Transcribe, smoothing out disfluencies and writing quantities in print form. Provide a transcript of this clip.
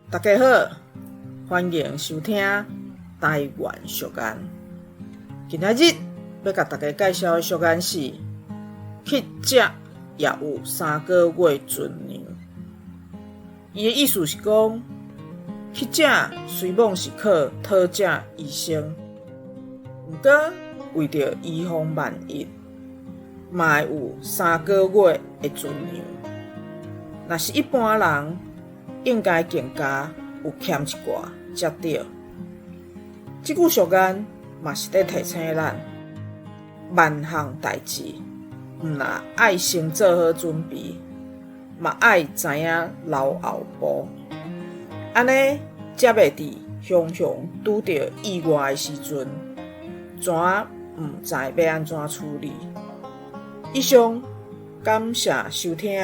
大家好，欢迎收听台湾俗谚。今仔日要甲大家介绍的俗谚是：乞食也有3个月存粮。伊的意思是讲，乞食虽妄是靠讨食医生，毋过为着预防万一，嘛会有3个月的存粮。若是一般人，应该更加有欠一寡才对。这句俗谚嘛是在提醒咱，万项代志，毋若爱先做好准备，嘛爱知影留后步，安尼才袂伫常常拄到意外的时阵，怎毋知要安怎处理。以上，感谢收听。